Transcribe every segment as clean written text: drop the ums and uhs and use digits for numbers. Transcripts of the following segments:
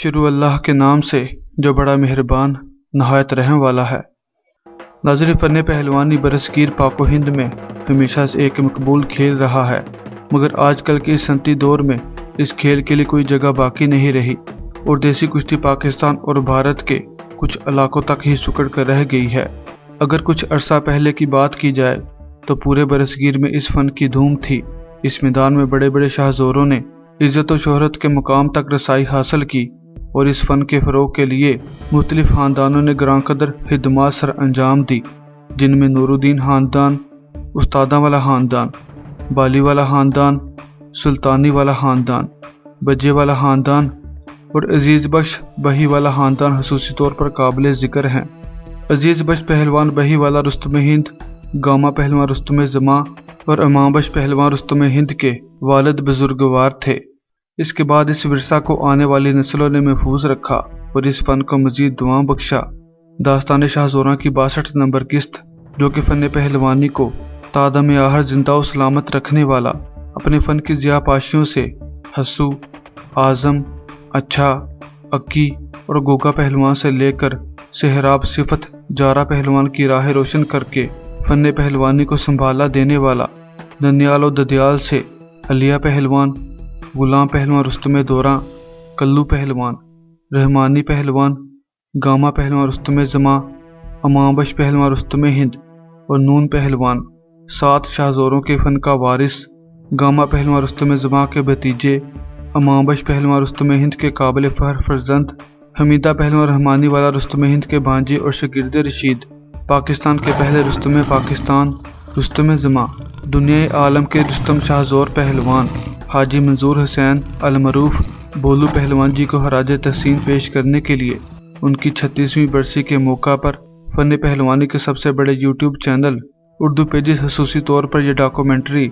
شروع اللہ کے نام سے جو بڑا مہربان نہایت رحم والا ہے۔ ناظرین، فن پہلوانی برصغیر پاک و ہند میں ہمیشہ سے ایک مقبول کھیل رہا ہے، مگر آج کل کے اس صنعتی دور میں اس کھیل کے لیے کوئی جگہ باقی نہیں رہی اور دیسی کشتی پاکستان اور بھارت کے کچھ علاقوں تک ہی سکڑ کر رہ گئی ہے۔ اگر کچھ عرصہ پہلے کی بات کی جائے تو پورے برصغیر میں اس فن کی دھوم تھی۔ اس میدان میں بڑے بڑے شاہ زوروں نے عزت و شہرت کے مقام تک رسائی حاصل کی اور اس فن کے فروغ کے لیے مختلف خاندانوں نے گراں قدر خدمات سر انجام دی، جن میں نور الدین خاندان، استاداں والا خاندان، بالی والا خاندان، سلطانی والا خاندان، بجے والا خاندان اور عزیز بخش بہی والا خاندان خصوصی طور پر قابل ذکر ہیں۔ عزیز بخش پہلوان بہی والا رستم ہند، گاما پہلوان رستم زماں اور امام بخش پہلوان رستم ہند کے والد بزرگوار تھے۔ اس کے بعد اس ورثہ کو آنے والی نسلوں نے محفوظ رکھا اور اس فن کو مزید دعاں بخشا۔ داستان شاہ زوراں کی 62 نمبر قسط، جو کہ فن پہلوانی کو تا دم آخر زندہ و سلامت رکھنے والا، اپنے فن کی ضیاء پاشیوں سے حسو، اعظم، اچھا، اکی اور گوگا پہلوان سے لے کر سہراب صفت جارہ پہلوان کی راہ روشن کر کے فن پہلوانی کو سنبھالا دینے والا، ننیال و ددیال سے علیہ پہلوان، غلام پہلوان رستم دوراں، کلو پہلوان، رحمانی پہلوان، گاما پہلوان رستم زماں، امام بخش پہلوان رستم ہند اور نون پہلوان، 7 شاہ زوروں کے فن کا وارث، گاما پہلوان رستم زماں کے بھتیجے، امام بخش پہلوان رستم ہند کے قابل فخر فرزند، حمیدہ پہلوان رحمانی والا رستم ہند کے بھانجے اور شاگرد رشید، پاکستان کے پہلے رستم پاکستان، رستم زماں، دنیا عالم کے رستم شاہ زور پہلوان، حاجی منظور حسین المعروف بولو پہلوان جی کو خراج تحسین پیش کرنے کے لیے ان کی 36ویں برسی کے موقع پر فن پہلوانی کے سب سے بڑے یوٹیوب چینل اردو پیجز خصوصی طور پر یہ ڈاکومنٹری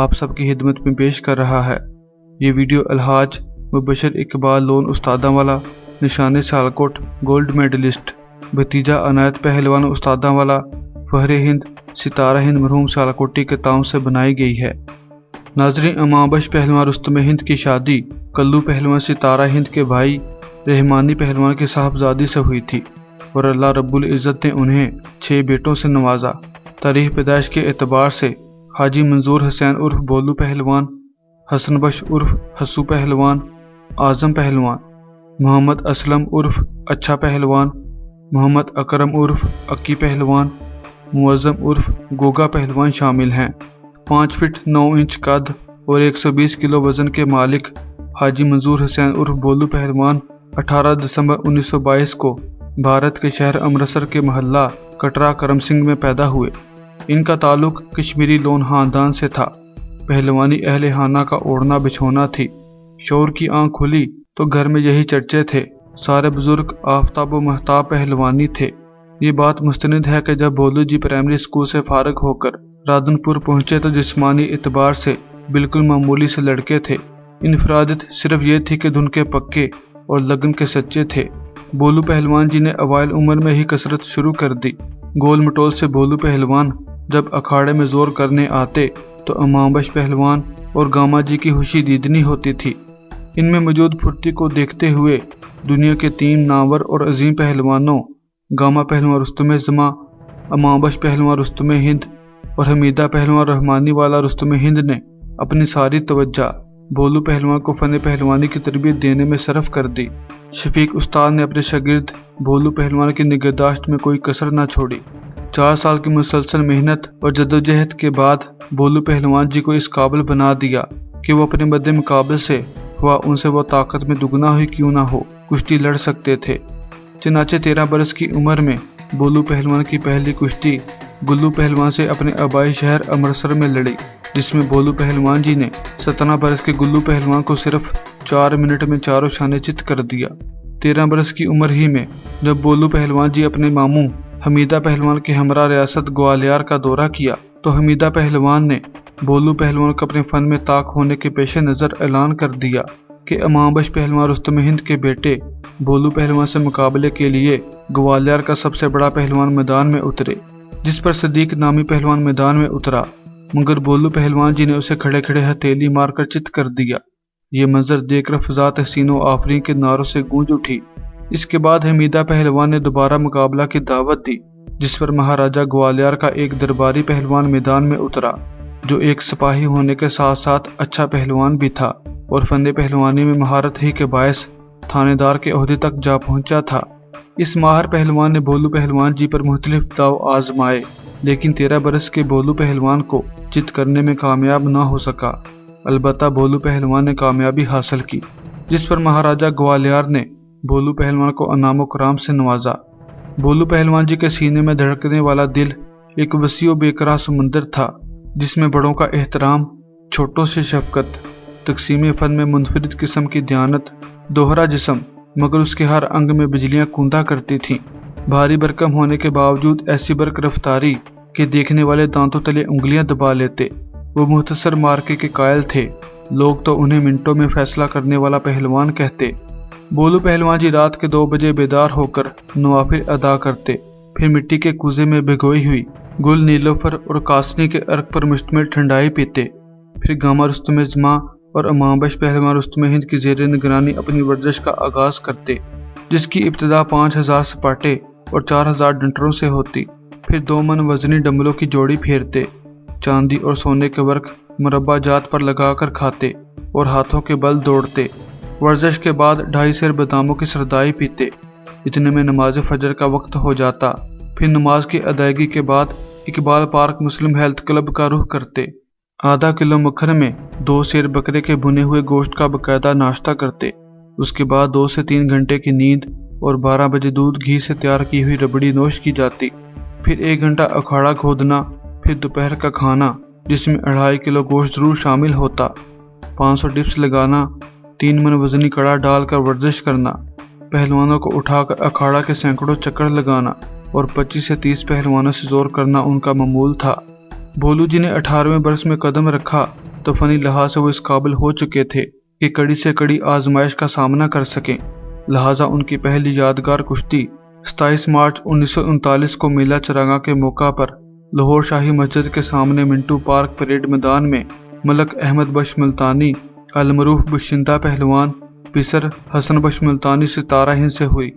آپ سب کی خدمت میں پیش کر رہا ہے۔ یہ ویڈیو الحاج مبشر اقبال لون استاداں والا، نشان سیالکوٹ گولڈ میڈلسٹ، بھتیجا عنایت پہلوان استاداں والا، فخر ہند ستارہ ہند مرحوم سیالکوٹی کے تعاون سے بنائی گئی ہے۔ ناظرین، امام بخش پہلوان رستم ہند کی شادی کلو پہلوان ستارہ ہند کے بھائی رحمانی پہلوان کے صاحبزادی سے ہوئی تھی اور اللہ رب العزت نے انہیں 6 بیٹوں سے نوازا۔ تاریخ پیدائش کے اعتبار سے حاجی منظور حسین عرف بولو پہلوان، حسن بخش عرف حسو پہلوان، اعظم پہلوان، محمد اسلم عرف اچھا پہلوان، محمد اکرم عرف اکی پہلوان، معظم عرف گوگا پہلوان شامل ہیں۔ 5 فٹ 9 انچ قد اور 120 کلو وزن کے مالک حاجی منظور حسین عرف بولو پہلوان 18 دسمبر 1922 کو بھارت کے شہر امرتسر کے محلہ کٹرا کرم سنگھ میں پیدا ہوئے۔ ان کا تعلق کشمیری لون خاندان سے تھا۔ پہلوانی اہل خانہ کا اوڑھنا بچھونا تھی۔ شور کی آنکھ کھلی تو گھر میں یہی چرچے تھے۔ سارے بزرگ آفتاب و مہتاب پہلوانی تھے۔ یہ بات مستند ہے کہ جب بولو جی پرائمری اسکول سے فارغ ہو کر رادن پور پہنچے تو جسمانی اعتبار سے بالکل معمولی سے لڑکے تھے۔ انفرادیت صرف یہ تھی کہ دھن کے پکے اور لگن کے سچے تھے۔ بولو پہلوان جی نے اوائل عمر میں ہی کسرت شروع کر دی۔ گول مٹول سے بولو پہلوان جب اکھاڑے میں زور کرنے آتے تو امام بخش پہلوان اور گاما جی کی خوشی دیدنی ہوتی تھی۔ ان میں موجود پھرتی کو دیکھتے ہوئے دنیا کے 3 نامور اور عظیم پہلوانوں گاما پہلوان رستم زماں، امام بخش پہلوان رستم ہند اور حمیدہ پہلوان رحمانی والا رستم ہند نے اپنی ساری توجہ بولو پہلوان کو فن پہلوانی کی تربیت دینے میں صرف کر دی۔ شفیق استاد نے اپنے شاگرد بولو پہلوان کی نگہداشت میں کوئی کسر نہ چھوڑی۔ 4 سال کی مسلسل محنت اور جدوجہد کے بعد بولو پہلوان جی کو اس قابل بنا دیا کہ وہ اپنے مد مقابل سے ہوا ان سے وہ طاقت میں دگنا ہوئی کیوں نہ ہو کشتی لڑ سکتے تھے۔ چنانچہ 13 برس کی عمر میں بولو پہلوان کی پہلی کشتی گلو پہلوان سے اپنے آبائی شہر امرتسر میں لڑی، جس میں بولو پہلوان جی نے 17 برس کے گلو پہلوان کو صرف 4 منٹ میں چاروں شانے چت کر دیا۔ 13 برس کی عمر ہی میں جب بولو پہلوان جی اپنے ماموں حمیدہ پہلوان کے ہمراہ ریاست گوالیار کا دورہ کیا تو حمیدہ پہلوان نے بولو پہلوان کو اپنے فن میں طاق ہونے کے پیش نظر اعلان کر دیا کہ امام بخش پہلوان رستم ہند کے بیٹے بولو پہلوان سے مقابلے کے لیے گوالیار کا سب سے بڑا پہلوان میدان میں اترے، جس پر صدیق نامی پہلوان میدان میں اترا، مگر بولو پہلوان جی نے اسے کھڑے کھڑے ہتھیلی مار کر چت کر دیا۔ یہ منظر دیکھ کر فضا تحسین و آفرین کے نعروں سے گونج اٹھی۔ اس کے بعد حمیدہ پہلوان نے دوبارہ مقابلہ کی دعوت دی، جس پر مہاراجہ گوالیار کا ایک درباری پہلوان میدان میں اترا، جو ایک سپاہی ہونے کے ساتھ ساتھ اچھا پہلوان بھی تھا اور فن پہلوانی میں مہارت ہی کے باعث تھانے دار کے عہدے تک جا پہنچا تھا۔ اس ماہر پہلوان نے بھولو پہلوان جی پر مختلف داؤ آزمائے، لیکن 13 برس کے بھولو پہلوان کو جت کرنے میں کامیاب نہ ہو سکا۔ البتہ بھولو پہلوان نے کامیابی حاصل کی، جس پر مہاراجہ گوالیار نے بھولو پہلوان کو انعام و کرام سے نوازا۔ بھولو پہلوان جی کے سینے میں دھڑکنے والا دل ایک وسیع و بے قرار سمندر تھا، جس میں بڑوں کا احترام، چھوٹوں سے شفقت، تقسیم فن میں منفرد قسم کی دیانت، دوہرا جسم مگر اس کے ہر انگ میں بجلیاں کوندا کرتی تھیں، بھاری بھرکم ہونے کے باوجود ایسی برق رفتاری کہ دیکھنے والے دانتوں تلے انگلیاں دبا لیتے۔ وہ مختصر مارکے کے قائل تھے، لوگ تو انہیں منٹوں میں فیصلہ کرنے والا پہلوان کہتے۔ بھولو پہلوان جی رات کے 2 بجے بیدار ہو کر نوافل ادا کرتے، پھر مٹی کے کوزے میں بھگوئی ہوئی گل نیلوفر اور کاسنی کے عرق پر مشتمل ٹھنڈائی پیتے، پھر گاما رستم زماں اور امام بخش پہلوان رستم ہند کی زیر نگرانی اپنی ورزش کا آغاز کرتے، جس کی ابتدا 5000 سپاٹے اور 4000 ڈنٹروں سے ہوتی، پھر 2 من وزنی ڈمبلوں کی جوڑی پھیرتے، چاندی اور سونے کے ورق مربع جات پر لگا کر کھاتے اور ہاتھوں کے بل دوڑتے۔ ورزش کے بعد 2.5 سیر باداموں کی سردائی پیتے، اتنے میں نماز فجر کا وقت ہو جاتا، پھر نماز کی ادائیگی کے بعد اقبال پارک مسلم ہیلتھ کلب کا رخ کرتے، آدھا کلو مکھن میں 2 سیر بکرے کے بھنے ہوئے گوشت کا باقاعدہ ناشتہ کرتے، اس کے بعد 2 سے 3 گھنٹے کی نیند اور 12 بجے دودھ گھی سے تیار کی ہوئی ربڑی نوش کی جاتی، پھر 1 گھنٹہ اکھاڑا کھودنا، پھر دوپہر کا کھانا جس میں 2.5 کلو گوشت ضرور شامل ہوتا، 500 ڈپس لگانا، 3 من وزنی کڑا ڈال کر ورزش کرنا، پہلوانوں کو اٹھا کر اکھاڑا کے سینکڑوں چکر لگانا اور 25 سے 30 پہلوانوں سے زور کرنا ان کا معمول تھا۔ بھولو جی نے 18ویں برس میں قدم رکھا تو فنی لحاظ سے وہ اس قابل ہو چکے تھے کہ کڑی سے کڑی آزمائش کا سامنا کر سکیں، لہٰذا ان کی پہلی یادگار کشتی 27 مارچ 1939 کو میلہ چراغاں کے موقع پر لاہور شاہی مسجد کے سامنے منٹو پارک پریڈ میدان میں ملک احمد بخش ملتانی المعروف بخشندہ پہلوان پسر حسن بخش ملتانی ستارہ ہند سے ہوئی۔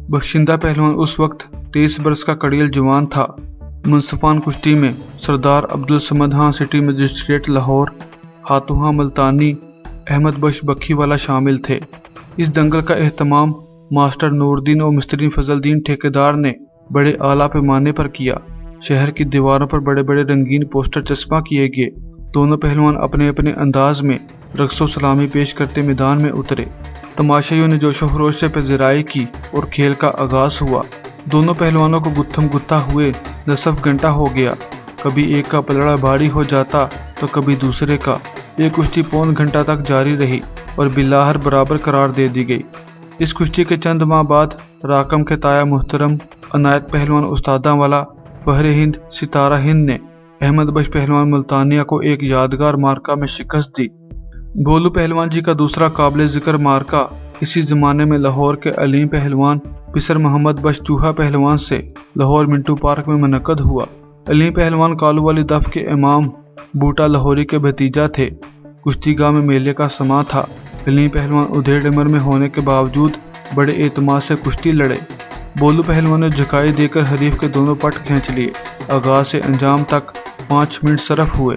بخشندہ پہلوان اس وقت 23 برس کا کڑیل جوان تھا۔ منصفان کشتی میں سردار عبدالصمد خان سٹی مجسٹریٹ لاہور، ہاتھوہاں ملتانی، احمد بخش بکھی والا شامل تھے۔ اس دنگل کا اہتمام ماسٹر نوردین اور مستری فضل الدین ٹھیکیدار نے بڑے اعلیٰ پیمانے پر کیا۔ شہر کی دیواروں پر بڑے بڑے رنگین پوسٹر چسپاں کیے گئے۔ دونوں پہلوان اپنے اپنے انداز میں رقص و سلامی پیش کرتے میدان میں اترے۔ تماشائیوں نے جوش و خروش سے پذیرائی کی اور کھیل کا آغاز ہوا۔ دونوں پہلوانوں کو گتھم گتھا ہوئے نصف گھنٹہ ہو گیا، کبھی ایک کا پلڑا بھاری ہو جاتا تو کبھی دوسرے کا۔ یہ کشتی پون گھنٹہ تک جاری رہی اور بالآخر برابر قرار دے دی گئی۔ اس کشتی کے چند ماہ بعد راکم کے تایا محترم عنایت پہلوان استاداں والا فخر ہند ستارہ ہند نے احمد بخش پہلوان ملتانیہ کو ایک یادگار مارکا میں شکست دی۔ بھولو پہلوان جی کا دوسرا قابل ذکر مارکا اسی زمانے میں لاہور کے علیم پہلوان پسر محمد بخش چوہا پہلوان سے لاہور منٹو پارک میں منعقد ہوا۔ علیم پہلوان کالو والی دف کے امام بوٹا لاہوری کے بھتیجا تھے۔ کشتی گاہ میں میلے کا سماں تھا۔ علیم پہلوان ادھیڑ عمر میں ہونے کے باوجود بڑے اعتماد سے کشتی لڑے۔ بھولو پہلوان نے جھکائی دے کر حریف کے دونوں پٹ کھینچ لیے۔ آغاز سے انجام تک 5 منٹ صرف ہوئے۔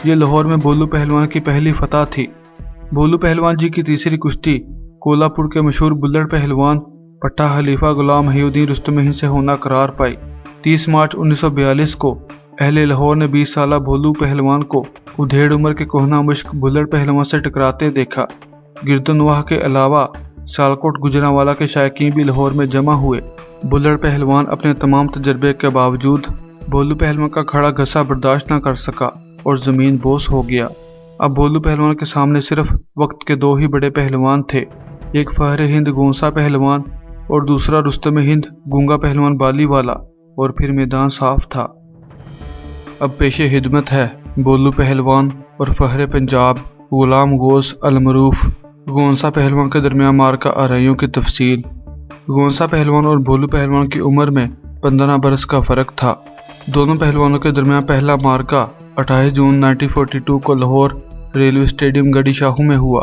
یہ لاہور میں بھولو پہلوان کی پہلی فتح تھی۔ بھولو پہلوان جی کی تیسری کشتی کولہاپور کے مشہور بلڑ پہلوان پٹھا خلیفہ غلام محی الدین رستم ہند سے ہونا قرار پائی۔ 30 مارچ 1942 کو اہل لاہور نے 20 سالہ بھولو پہلوان کو ادھیڑ عمر کے کوہنا مشق بلڑ پہلوان سے ٹکراتے دیکھا۔ گردنواہ کے علاوہ سیالکوٹ گوجرانوالا کے شائقین بھی لاہور میں جمع ہوئے۔ بلڑ پہلوان اپنے تمام تجربے کے باوجود بھولو پہلوان کا کھڑا گھسا برداشت نہ کر سکا اور زمین بوس ہو گیا۔ اب بھولو پہلوان کے سامنے صرف وقت کے 2 ہی بڑے پہلوان تھے، ایک فخر ہند گونسا پہلوان اور دوسرا رستم ہند گونگا پہلوان بالی والا، اور پھر میدان صاف تھا۔ اب پیش خدمت ہے بھولو پہلوان اور فخر پنجاب غلام غوث المعروف گونسا پہلوان کے درمیان مارکا آرائیوں کی تفصیل۔ گونسا پہلوان اور بھولو پہلوان کی عمر میں 15 برس کا فرق تھا۔ دونوں پہلوانوں کے درمیان پہلا مارکا 28 جون 1942 کو لاہور ریلوے اسٹیڈیم گڑھی شاہو میں ہوا۔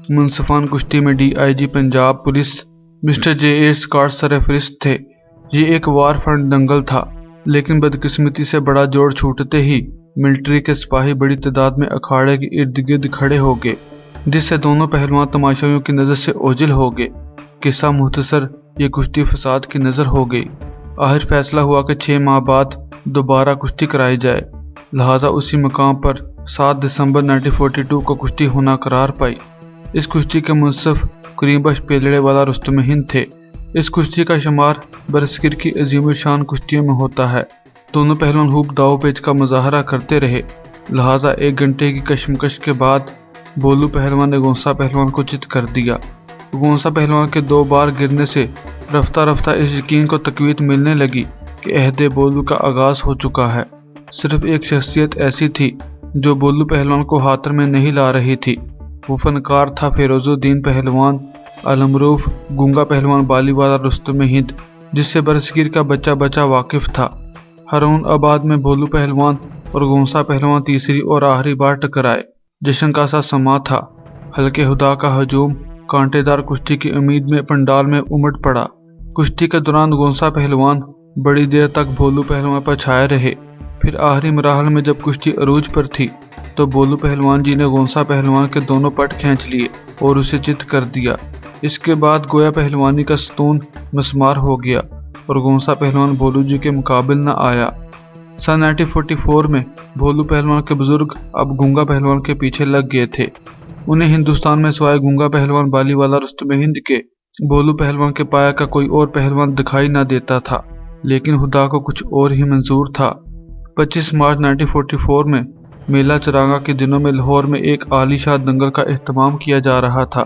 منصفان کشتی میں DIG Punjab police mister JA Scott سرفرست تھے۔ یہ ایک وار فرنٹ دنگل تھا، لیکن بدقسمتی سے بڑا جوڑ چھوٹتے ہی ملٹری کے سپاہی بڑی تعداد میں اکھاڑے کے ارد گرد کھڑے ہو گئے، جس سے دونوں پہلوان تماشائیوں کی نظر سے اوجھل ہو گئے۔ قصہ مختصر، یہ کشتی فساد کی نظر ہو گئی۔ آخر فیصلہ ہوا کہ 6 ماہ بعد دوبارہ کشتی کرائی جائے، لہذا اسی مقام پر 7 دسمبر 1942 کو کشتی ہونا قرار پائی۔ اس کشتی کے منصف کریم بخش پیلڑے والا رستم ہند تھے۔ اس کشتی کا شمار برصغیر کی عظیم الشان کشتیوں میں ہوتا ہے۔ دونوں پہلوان خوب داؤ پیچ کا مظاہرہ کرتے رہے، لہذا 1 گھنٹے کی کشمکش کے بعد بولو پہلوان نے گونسا پہلوان کو چت کر دیا۔ گونسا پہلوان کے 2 بار گرنے سے رفتہ رفتہ اس یقین کو تقویت ملنے لگی کہ عہد بولو کا آغاز ہو چکا ہے۔ صرف ایک شخصیت ایسی تھی جو بولو پہلوان کو ہاتھ میں نہیں لا رہی تھی۔ وہ فنکار تھا فیروز الدین پہلوان، المعروف گونگا پہلوان بالی والا رستم ہند، جس سے برصغیر کا بچہ بچہ واقف تھا۔ ہارون آباد میں بولو پہلوان اور گونسا پہلوان تیسری اور آخری بار ٹکرائے۔ جشن کا سا سما تھا۔ ہلکے خدا کا ہجوم کانٹے دار کشتی کی امید میں پنڈال میں امٹ پڑا۔ کشتی کے دوران گونسا پہلوان بڑی دیر تک بولو پہلوان پر چھائے رہے۔ پھر آخری مراحل میں جب کشتی عروج پر تھی تو بولو پہلوان جی نے گونسا پہلوان کے دونوں پٹ کھینچ لیے اور اسے چت کر دیا۔ اس کے بعد گویا پہلوانی کا ستون مسمار ہو گیا اور گونسا پہلوان بولو جی کے مقابل نہ آیا۔ سن 1944 میں بولو پہلوان کے بزرگ اب گونگا پہلوان کے پیچھے لگ گئے تھے۔ انہیں ہندوستان میں سوائے گونگا پہلوان بالی والا رستم ہند کے بولو پہلوان کے پایا کا کوئی اور پہلوان دکھائی نہ دیتا تھا، لیکن خدا کو کچھ اور ہی منظور تھا۔ 25 مارچ 1944 میں میلہ چرانگا کے دنوں میں لاہور میں ایک عالی شاہ دنگل کا اہتمام کیا جا رہا تھا،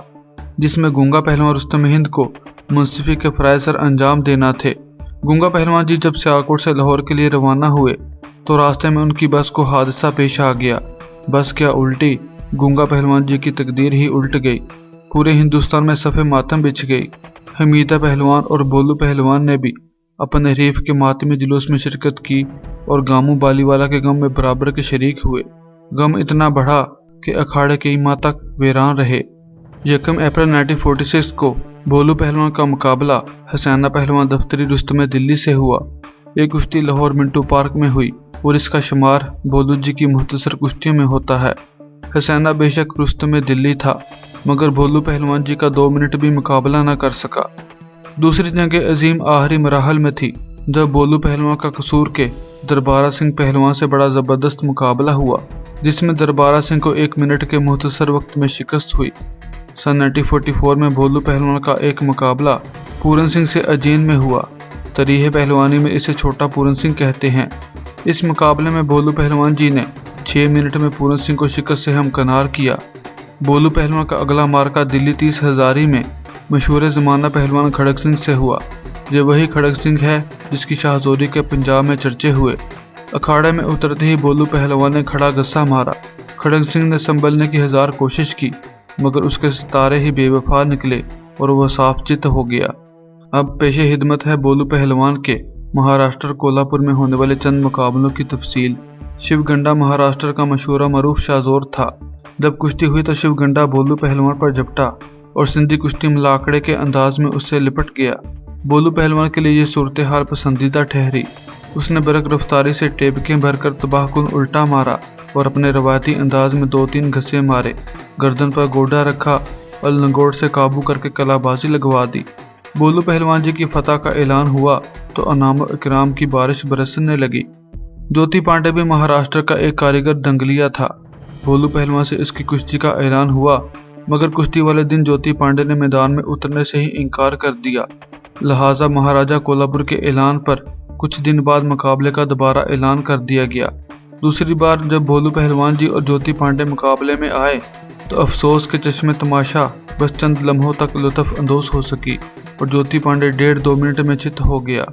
جس میں گونگا پہلوان رستم ہند کو منصفی کے فرائض سر انجام دینا تھے۔ گونگا پہلوان جی جب سیالکوٹ سے لاہور کے لیے روانہ ہوئے تو راستے میں ان کی بس کو حادثہ پیش آ گیا۔ بس کیا الٹی، گونگا پہلوان جی کی تقدیر ہی الٹ گئی۔ پورے ہندوستان میں صف ماتم بچھ گئی۔ حمیدہ پہلوان اور بولو پہلوان نے بھی اپنے حریف کے ماتمی جلوس میں شرکت کی اور گامو بالی والا کے غم میں برابر کے شریک ہوئے۔ غم اتنا بڑھا کہ اکھاڑے کئی ماہ تک ویران رہے۔ 1 اپریل 1946 کو بولو پہلوان کا مقابلہ حسینہ پہلوان دفتری رستم دلی سے ہوا۔ یہ کشتی لاہور منٹو پارک میں ہوئی اور اس کا شمار بولو جی کی مختصر کشتیوں میں ہوتا ہے۔ حسینہ بے شک رستم دلی تھا، مگر بولو پہلوان جی کا 2 منٹ بھی مقابلہ نہ کر سکا۔ دوسری جنگ عظیم آخری مراحل میں تھی، جب بولو پہلوان کا قصور کے دربارہ سنگھ پہلوان سے بڑا زبردست مقابلہ ہوا، جس میں دربارہ سنگھ کو 1 منٹ کے مختصر وقت میں شکست ہوئی۔ سن 1944 میں بولو پہلوان کا ایک مقابلہ پورن سنگھ سے اجین میں ہوا۔ تاریخ پہلوانی میں اسے چھوٹا پورن سنگھ کہتے ہیں۔ اس مقابلے میں بولو پہلوان جی نے 6 منٹ میں پورن سنگھ کو شکست سے ہمکنار کیا۔ بولو پہلوان کا اگلا مارکہ دلی 30 ہزاری میں مشہور زمانہ پہلوان کھڑگ سنگھ سے ہوا۔ یہ وہی کھڑگ سنگھ ہے جس کی شاہ زوری کے پنجاب میں چرچے ہوئے۔ اکھاڑے میں اترتے ہی بولو پہلوان نے کھڑا غصہ مارا۔ کھڑگ سنگھ نے سنبھلنے کی 1000 کوشش کی، مگر اس کے ستارے ہی بے وفا نکلے اور وہ صاف چت ہو گیا۔ اب پیش خدمت ہے بولو پہلوان کے مہاراشٹر کولہاپور میں ہونے والے چند مقابلوں کی تفصیل۔ شیو گنڈا مہاراشٹر کا مشہور معروف شاہزور تھا۔ جب کشتی ہوئی تو شیو گنڈا بولو پہلوان پر جھپٹا اور سندھی کشتی ملاکڑے کے انداز میں اس سے لپٹ گیا۔ بولو پہلوان کے لیے یہ صورتحال پسندیدہ ٹھہری۔ اس نے برق رفتاری سے ٹیبکیں بھر کر تباہ کن الٹا مارا اور اپنے روایتی انداز میں 2-3 گھسے مارے، گردن پر گوڈا رکھا اور لنگوٹ سے قابو کر کے کلا بازی لگوا دی۔ بولو پہلوان جی کی فتح کا اعلان ہوا تو انعام و اکرام کی بارش برسنے لگی۔ جوتی پانڈے بھی مہاراشٹر کا ایک کاریگر دنگلیا تھا۔ بولو پہلوان سے اس کی کشتی کا اعلان ہوا، مگر کشتی والے دن جوتی پانڈے نے میدان میں اترنے سے ہی انکار کر دیا، لہٰذا مہاراجہ کولہاپور کے اعلان پر کچھ دن بعد مقابلے کا دوبارہ اعلان کر دیا گیا۔ دوسری بار جب بولو پہلوان جی اور جوتی پانڈے مقابلے میں آئے تو افسوس کے چشمے تماشا بس چند لمحوں تک لطف اندوز ہو سکی اور جوتی پانڈے 1.5-2 منٹ میں چت ہو گیا۔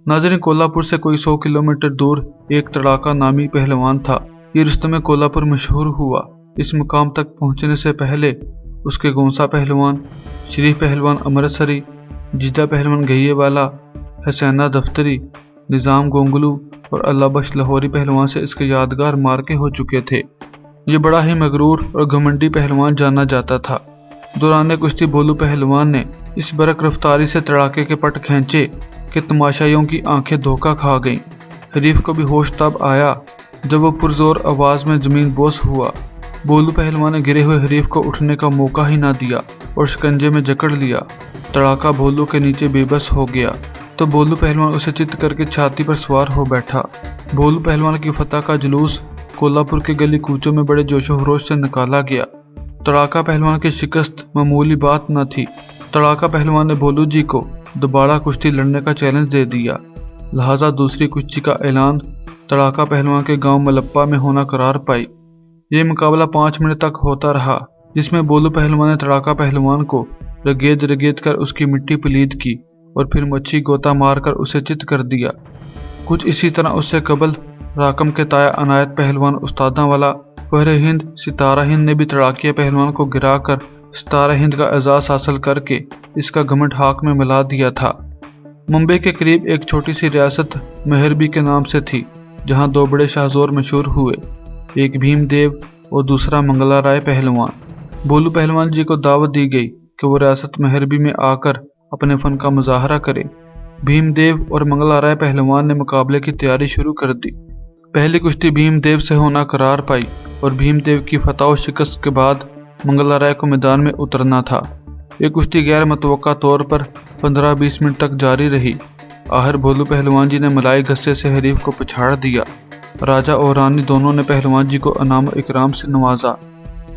ناظرین، کولہاپور سے کوئی 100 کلومیٹر دور ایک تڑاکا نامی پہلوان تھا۔ یہ رستم کولہاپور مشہور ہوا۔ اس مقام تک پہنچنے سے پہلے اس کے گونسا پہلوان، شریف پہلوان امرتسری، جیجا پہلوان گہیے والا، حسینہ دفتری، نظام گونگلو اور اللہ بخش لاہوری پہلوان سے اس کے یادگار مارکے ہو چکے تھے۔ یہ بڑا ہی مغرور اور گھمنڈی پہلوان جانا جاتا تھا۔ दौरान कुश्ती भोलू पहलवान ने इस बरक रफ्तारी से तड़ाके के पट खींचे कि तमाशाइयों की आंखें धोखा खा गईं। हरीफ को भी होश तब आया जब वो पुरजोर आवाज में जमीन बोस हुआ। भोलू पहलवान ने गिरे हुए हरीफ को उठने का मौका ही ना दिया और शिकंजे में जकड़ लिया। तड़ाका भोलू के नीचे बेबस हो गया तो भोलू पहलवान उसे चित करके छाती पर सवार हो बैठा। भोलू पहलवान की फतह का जुलूस कोल्हापुर के गली कूचों में बड़े जोशो खरोश से निकाला गया। तड़ाका पहलवान की शिकस्त मामूली बात न थी। तड़ाका पहलवान ने भोलू जी को दोबारा कुश्ती लड़ने का चैलेंज दे दिया। लिहाजा दूसरी कुश्ती का ऐलान तड़ाका पहलवान के गांव मलप्पा में होना करार पाई। ये मुकाबला 5 मिनट तक होता रहा, जिसमें भोलू पहलवान ने तड़ाका पहलवान को रगेद रगेद कर उसकी मिट्टी पलीद की और फिर मच्छी गोता मारकर उसे चित कर दिया। कुछ इसी तरह उससे कबल राकम के ताया अनायत पहलवान उस्तादा वाला फहरे हिंद सितारा हिंद ने भी तड़ाकिया पहलवान को गिराकर सितारा हिंद का एजाज हासिल करके इसका घमंड हाक में मिला दिया था। मुंबई के करीब एक छोटी सी रियासत मेहरबी के नाम से थी, जहां 2 बड़े शाहजोर मशहूर हुए, एक भीमदेव और दूसरा मंगला राय पहलवान। भोलू पहलवान जी को दावत दी गई कि वो रियासत मेहरबी में आकर अपने फन का मुजाहरा करे। भीमदेव और मंगला राय पहलवान ने मुकाबले की तैयारी शुरू कर दी। पहली कुश्ती भीमदेव से होना करार पाई और भीमदेव की फतह और शिकस्त के बाद मंगला राय को मैदान में उतरना था। ये कुश्ती गैर मतवक्का तौर पर 15-20 मिनट तक जारी रही। आखिर भोलू पहलवान जी ने मलाई गस्से से हरीफ को पछाड़ दिया। राजा और रानी दोनों ने पहलवान जी को अनाम इकराम से नवाजा।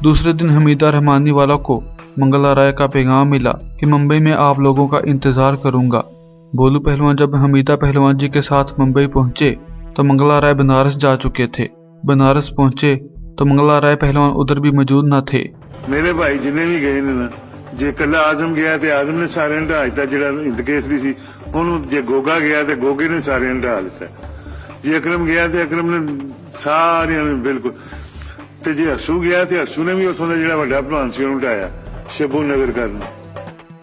दूसरे दिन हमीदा रहमानी वाला को मंगला राय का पैगाम मिला कि मुंबई में आप लोगों का इंतजार करूंगा। भोलू पहलवान जब हमीदा पहलवान जी के साथ मुंबई पहुंचे तो मंगला राय बनारस जा चुके थे। बनारस पहुंचे तो मंगला राय पहलवान उधर भी मौजूद न थे। मेरे भाई जिन्हें भी गए ने ना, जे कला आजम गया तो आजम ने सारे ढा दिता, जो इंतकेसरी सी उन्होंने, जे गोगा गया तो गोगे ने सारे ढा दिता, जे अकरम गया तो अकरम ने सारे बिल्कुल, तो जे हसू गया तो हसू ने भी उतों का जो बड़ा भलवान से उन्होंने ढाया शबू नगर करना।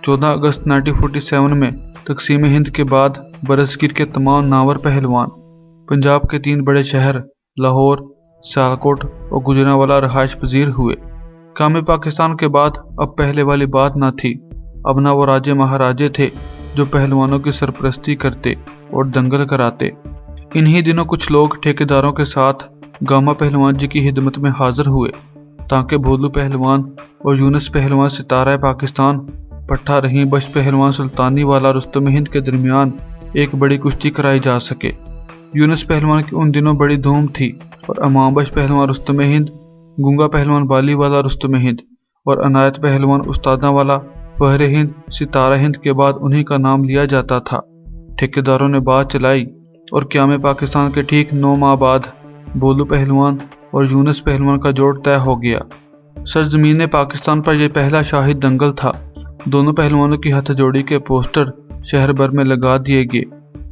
14 अगस्त 1947 में तकसीम हिंद के बाद बरसगीर के तमाम नावर पहलवान पंजाब के 3 बड़े शहर लाहौर, सियालकोट और गुजरांवाला रहायश पजीर हुए। कामे पाकिस्तान के बाद अब पहले वाली बात न थी। अब ना वो राजे महाराजे थे जो पहलवानों की सरपरस्ती करते और दंगल कराते। इन्हीं दिनों कुछ लोग ठेकेदारों के साथ गामा पहलवान जी की खिदमत में हाजिर हुए ताकि भोलू पहलवान और यूनुस पहलवान सितारा पाकिस्तान पट्टा रही बश पहलवान सुल्तानी वाला रुस्तम हिंद के दरमियान एक बड़ी कुश्ती कराई जा सके। यूनुस पहलवान की उन दिनों बड़ी धूम थी और अमाबश पहलवान रुस्तम हिंद, गुंगा पहलवान बाली वाला रुस्तम हिंद और अनायत पहलवान उस्तादा वाला फहरे हिंद सितारा हिंद के बाद उन्हीं का नाम लिया जाता था। ठेकेदारों ने बात चलाई और क़याम पाकिस्तान के ठीक 9 माह बाद भोलू पहलवान और यूनुस पहलवान का जोड़ तय हो गया। सरजमीन पाकिस्तान पर यह पहला शाही दंगल था। दोनों पहलवानों की हथजोड़ी के पोस्टर शहर भर में लगा दिए गए।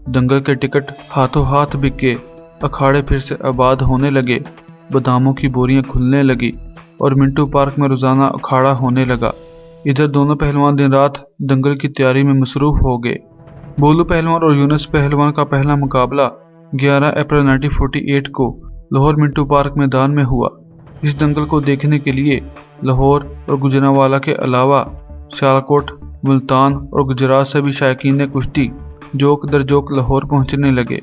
दंगल के टिकट हाथों हाथ बिके। अखाड़े फिर से आबाद होने लगे। बादामों की बोरियां खुलने लगी और मिंटू पार्क में रोजाना अखाड़ा होने लगा। इधर दोनों पहलवान दिन रात दंगल की तैयारी में मसरूफ हो गए। भोलू पहलवान और यूनुस पहलवान का पहला मुकाबला 11 अप्रैल 1948 को लाहौर मिंटू पार्क मैदान में हुआ। इस दंगल को देखने के लिए लाहौर और गुजरांवाला के अलावा सियालकोट, मुल्तान और गुजरात से भी शायकीन कुश्ती जोक दर जोक लाहौर पहुंचने लगे।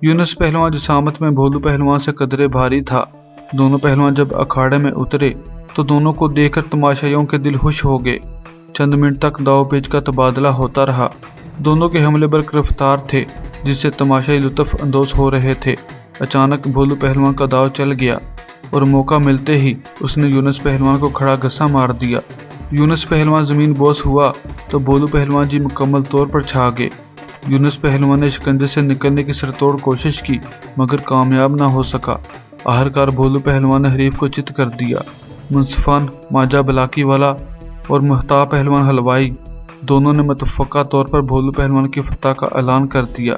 यूनुस पहलवान जिसामत में भोलू पहलवान से कदरे भारी था। दोनों पहलवान जब अखाड़े में उतरे तो दोनों को देखकर तमाशाइयों के दिल खुश हो गए। चंद मिनट तक दाव पेच का तबादला होता रहा। दोनों के हमले बर्क रफ्तार थे, जिससे तमाशाई लुत्फ अंदोज हो रहे थे। अचानक भोलू पहलवान का दाव चल गया और मौका मिलते ही उसने यूनुस पहलवान को खड़ा गस्सा मार दिया। यूनुस पहलवान जमीन बोस हुआ तो भोलू पहलवान जी मुकम्मल तौर पर छा गए। यूनुस पहलवान ने शिकंजे से निकलने की सरतोड़ कोशिश की मगर कामयाब ना हो सका। आखिरकार भोलू पहलवान ने हरीफ को चित कर दिया। मुंसफान माजा बलाकी वाला और मुहताब पहलवान हलवाई दोनों ने मुतफ़क्का तौर पर भोलू पहलवान की फतह का ऐलान कर दिया।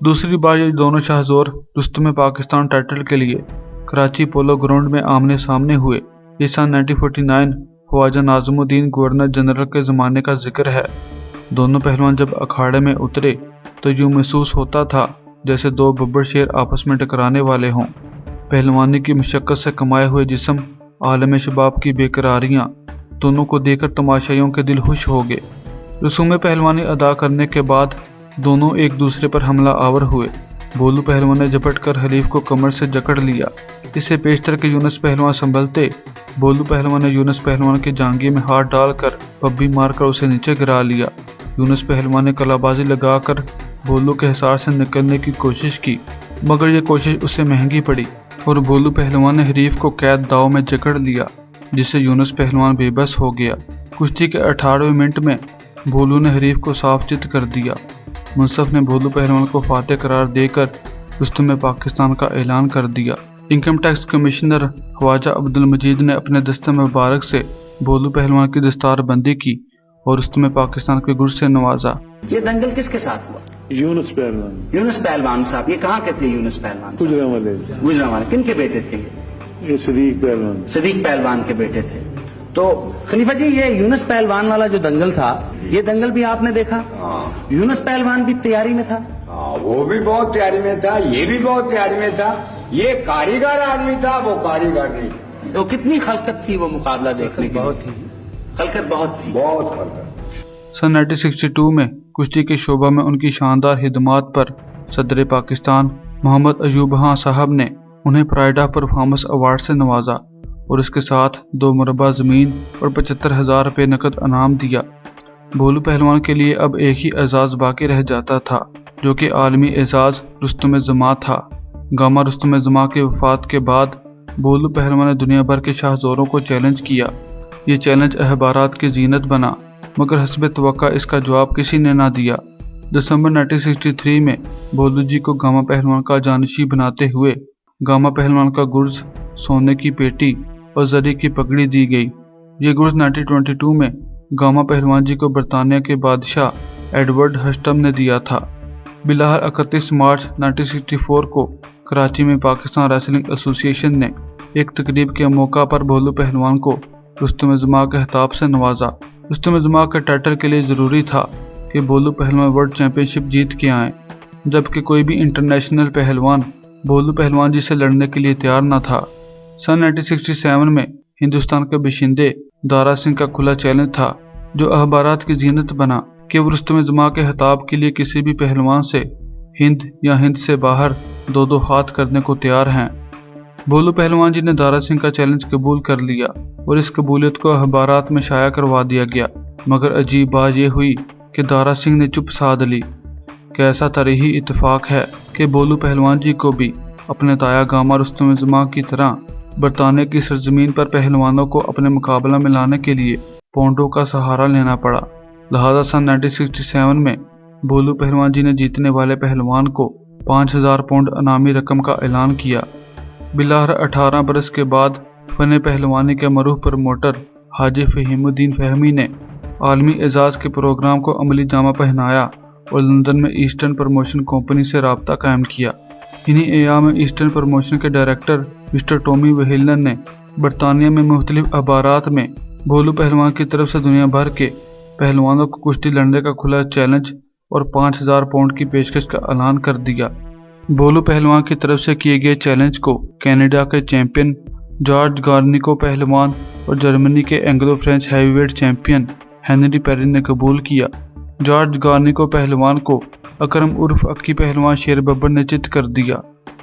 दूसरी बार ये दोनों शाहजोर रुस्तम पाकिस्तान टाइटल के लिए कराची पोलो ग्राउंड में आमने सामने हुए। ये सन 1949 ख्वाजा नाज़मुद्दीन गवर्नर जनरल के ज़माने का जिक्र है। दोनों पहलवान जब अखाड़े में उतरे तो यूँ महसूस होता था जैसे 2 बब्बर शेर आपस में टकराने वाले हों। पहलवानी की मशक्क़त से कमाए हुए जिस्म, आलम शबाब की बेकरारियाँ, दोनों को देखकर तमाशाइयों के दिल खुश हो गए। रसूम पहलवानी अदा करने के बाद दोनों एक दूसरे पर हमला आवर हुए। भोलू पहलवान ने झपट कर हलीफ को कमर से जकड़ लिया। इसे पेशतर के यूनुस पहलवान संभलते भोलू पहलवान ने यूनुस पहलवान की जांघी में हाथ डालकर पब्बी मारकर उसे नीचे गिरा लिया। यूनुस पहलवान ने कलाबाजी लगाकर भोलू के हिसार से निकलने की कोशिश की, मगर यह कोशिश उसे महंगी पड़ी और भोलू पहलवान ने हरीफ को कैद दाव में जकड़ लिया, जिससे यूनुस पहलवान बेबस हो गया। कुश्ती के 18वें मिनट में भोलू ने हरीफ को साफ चित कर दिया। मुनसफ ने भोलू पहलवान को फातेह करार देकर रुस्तम पाकिस्तान का ऐलान कर दिया। Income tax commissioner Khawaja Abdul Majeed ने अपने दस्ते मुबारक से भोलू पहलवान की दस्तार बंदी की और रुस्तम पाकिस्तान के गुर से नवाजा। ये दंगल किसके साथ हुआ? यूनुस पहलवान। यूनुस पहलवान साहब, ये कहाँ के थे यूनुस पहलवान? गुजरांवाले। किन के बेटे थे ये सदीक पहलवान। सदीक पहलवान के बेटे थे। तो खलीफा जी, ये यूनुस पहलवान वाला जो दंगल था, ये दंगल भी आपने देखा? यूनुस पहलवान भी तैयारी में था? वो भी बहुत तैयारी में था, ये भी बहुत तैयारी में था। ये कारीगर आदमी था, वो कारीगर नहीं था। तो कितनी खलकत थी वो मुकाबला देखने की? बहुत थी, खलकत बहुत थी, बहुत खलकत। सन 1962 में कुश्ती के शोबा में उनकी शानदार खिदमात पर सदर पाकिस्तान मोहम्मद अयूब खान साहब ने उन्हें प्राइड ऑफ परफॉर्मेंस अवार्ड से नवाजा और इसके साथ 2 मुरबा ज़मीन और 75,000 रुपये नकद इनाम दिया। भोलू पहलवान के लिए अब एक ही एजाज़ बाकी रह जाता था, जो कि आलमी एजाज़ रुस्तम जमा था। गामा रुस्तम जमा की वफात के बाद भोलू पहलवान ने दुनिया भर के शाहजोरों को चैलेंज किया। ये चैलेंज अखबारात की जीनत बना, मगर हस्ब तवक्का इसका जवाब किसी ने ना दिया। दिसंबर 1963 में भोलू जी को गामा पहलवान का जानशी बनाते हुए गामा पहलवान का गुर्ज, सोने की पेटी और जरी की पगड़ी दी गई। ये गुर्ज 1922 में गामा पहलवान जी को बरतानिया के बादशाह एडवर्ड हस्टम ने दिया था। बिलाहर 31 मार्च 1964 को कराची में पाकिस्तान रेसलिंग एसोसिएशन ने एक तकरीब के मौका पर भोलू पहलवान को रुस्तम जमा के खिताब से नवाजा। रुस्तम जमा के टाइटल के लिए ज़रूरी था कि भोलू पहलवान वर्ल्ड चैंपियनशिप जीत के आएँ, जबकि कोई भी इंटरनेशनल पहलवान भोलू पहलवान जी से लड़ने के लिए तैयार न था। सन 1967 में हिंदुस्तान के बाशिंदे दारा सिंह का खुला चैलेंज था, जो अखबारात की जीनत बना कि वो रुस्तम जमा के खिताब के लिए किसी भी पहलवान से हिंद या हिंद से बाहर 2-2 हाथ करने को तैयार हैं। भोलू पहलवान जी ने दारा सिंह का चैलेंज कबूल कर लिया और इस कबूलियत को अखबारात में शाया करवा दिया गया, मगर अजीब बात यह हुई कि दारा सिंह ने चुप साध ली। कैसा तारीखी इत्तेफाक है कि भोलू पहलवान जी को भी अपने ताया गामा रुस्तम जमा की तरह बरतानिया की सरजमीन पर पहलवानों को अपने मुकाबला में लाने के लिए पौंडों का सहारा लेना पड़ा। लिहाजा सन 1967 में भोलू पहलवान जी ने जीतने वाले पहलवान को 5,000 पाउंड इनामी रकम का ऐलान किया। बिलाहर 18 बरस के बाद फन पहलवानी के मरूफ प्रमोटर हाजी फहीमुद्दीन फहमी ने आलमी एजाज़ के प्रोग्राम को अमली जामा पहनाया और लंदन में ईस्टर्न प्रमोशन कंपनी से राब्ता कायम किया। इन्हीं अयाम में ईस्टर्न प्रमोशन के डायरेक्टर मिस्टर टॉमी वेहिलन ने बरतानिया में मुख्तलिफ अखबारात में भोलू पहलवान की तरफ से दुनिया भर के पहलवानों को कुश्ती लड़ने का खुला चैलेंज और 5,000 पाउंड की पेशकश का ऐलान कर दिया। भोलू पहलवान की तरफ से किए गए चैलेंज को कनाडा के चैंपियन जॉर्ज गार्निको पहलवान और जर्मनी के Anglo French heavyweight champion Henry Perry ने कबूल किया। जॉर्ज गार्निको पहलवान को अकरम उर्फ अक्की पहलवान शेर बब्बर ने चित कर दिया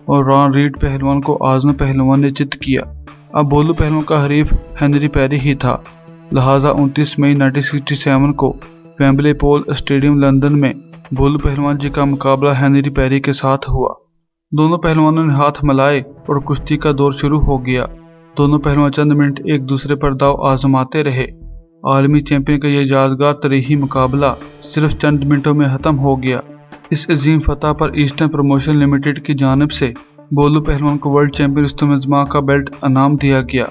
और रॉन रीड पहलवान को आजम पहलवान ने चित किया। अब भोलू पहलवान का हरीफ हेनरी पेरी ही था। लिहाजा 29 मई 1967 को वेम्बले पोल स्टेडियम लंदन में भोलू पहलवान जी का मुकाबला हेनरी पेरी के साथ हुआ। दोनों पहलवानों ने हाथ मिलाए और कुश्ती का दौर शुरू हो गया। दोनों पहलवान चंद मिनट एक दूसरे पर दाव आजमाते रहे। आलमी चैंपियन का यह यादगार तरीही मुकाबला सिर्फ चंद मिनटों में खत्म हो गया। इस अजीम फतह पर ईस्टर्न प्रमोशन लिमिटेड की जानिब से भोलू पहलवान को वर्ल्ड चैंपियन रुस्तम जमा का बेल्ट इनाम दिया गया।